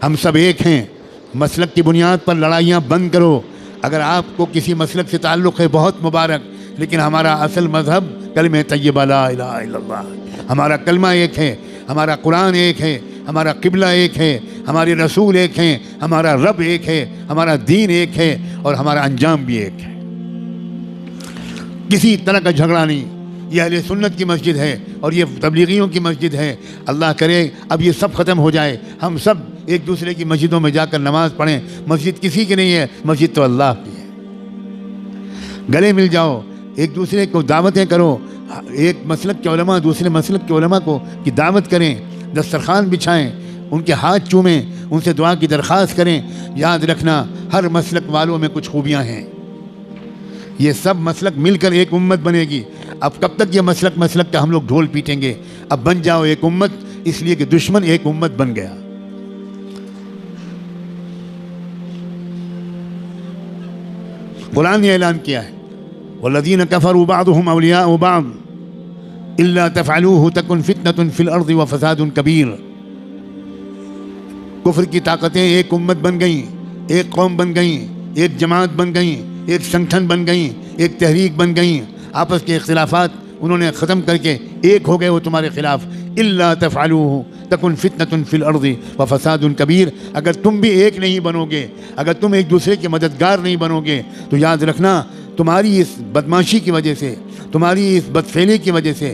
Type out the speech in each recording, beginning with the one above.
ہم سب ایک ہیں، مسلک کی بنیاد پر لڑائیاں بند کرو۔ اگر آپ کو کسی مسلک سے تعلق ہے بہت مبارک، لیکن ہمارا اصل مذہب کلمہ طیبہ لا الہ الا اللہ، ہمارا کلمہ ایک ہے، ہمارا قرآن ایک ہے، ہمارا قبلہ ایک ہے، ہمارے رسول ایک ہیں، ہمارا رب ایک ہے، ہمارا دین ایک ہے، اور ہمارا انجام بھی ایک ہے۔ کسی طرح کا جھگڑا نہیں۔ یہ اہل سنت کی مسجد ہے اور یہ تبلیغیوں کی مسجد ہے۔ اللہ کرے اب یہ سب ختم ہو جائے، ہم سب ایک دوسرے کی مسجدوں میں جا کر نماز پڑھیں۔ مسجد کسی کی نہیں ہے، مسجد تو اللہ کی ہے۔ گلے مل جاؤ، ایک دوسرے کو دعوتیں کرو، ایک مسلک کے علماء دوسرے مسلک کے علماء کو کی دعوت کریں، دسترخوان بچھائیں، ان کے ہاتھ چومیں، ان سے دعا کی درخواست کریں۔ یاد رکھنا ہر مسلک والوں میں کچھ خوبیاں ہیں، یہ سب مسلک مل کر ایک امت بنے گی۔ اب کب تک یہ مسلک کا ہم لوگ ڈھول پیٹیں گے؟ اب بن جاؤ ایک امت، اس لیے کہ دشمن ایک امت بن گیا۔ قرآن نے اعلان کیا ہے والذین کفروا بعضهم اولیاء بعض الا تفعلوه تکن فتنة فی الارض وفساد کبیر۔ کفر کی طاقتیں ایک امت بن گئیں، ایک قوم بن گئیں، ایک جماعت بن گئیں، ایک سنگٹھن بن گئیں، ایک تحریک بن گئیں۔ آپس کے اختلافات انہوں نے ختم کر کے ایک ہو گئے وہ تمہارے خلاف۔ الا تفعلوه تکن فتنة فی الارض وفساد کبیر۔ اگر تم بھی ایک نہیں بنو گے، اگر تم ایک دوسرے کے مددگار نہیں بنو گے، تو یاد رکھنا تمہاری اس بدماشی کی وجہ سے، تمہاری اس بدفعلی کی وجہ سے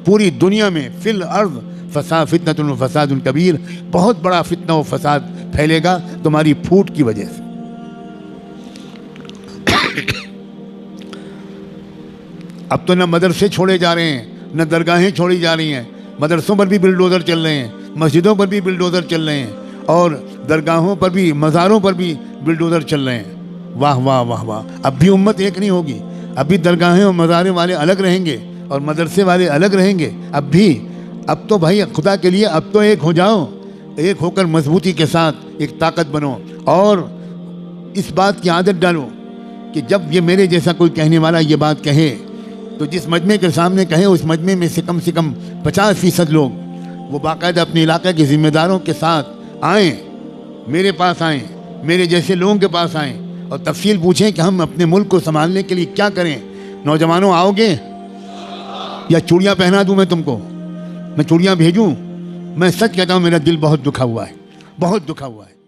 پوری دنیا میں فی الارض فتنة و فساد کبیر، بہت بڑا فتنہ و فساد پھیلے گا تمہاری پھوٹ کی وجہ سے۔ اب تو نہ مدرسے چھوڑے جا رہے ہیں، نہ درگاہیں چھوڑی جا رہی ہیں، مدرسوں پر بھی بلڈوزر چل رہے ہیں، مسجدوں پر بھی بلڈوزر چل رہے ہیں، اور درگاہوں پر بھی، مزاروں پر بھی بلڈوزر چل رہے ہیں۔ واہ واہ واہ واہ! اب بھی امت ایک نہیں ہوگی، اب بھی درگاہیں اور مزاریں والے الگ رہیں گے اور مدرسے والے الگ رہیں گے۔ اب تو بھائی خدا کے لیے اب تو ایک ہو جاؤ، ایک ہو کر مضبوطی کے ساتھ ایک طاقت بنو، اور اس بات کی عادت ڈالو کہ جب یہ میرے جیسا کوئی کہنے والا یہ بات کہے تو جس مجمع کے سامنے کہے اس مجمع میں سے کم 50% لوگ وہ باقاعدہ اپنے علاقے کے ذمہ داروں کے ساتھ آئیں، میرے پاس آئیں، میرے جیسے لوگوں کے پاس آئیں اور تفصیل پوچھیں کہ ہم اپنے ملک کو سنبھالنے کے لیے کیا کریں۔ نوجوانوں آؤ گے یا چوڑیاں پہنا دوں میں تم کو؟ میں چوڑیاں بھیجوں؟ میں سچ کہتا ہوں میرا دل بہت دکھا ہوا ہے، بہت دکھا ہوا ہے۔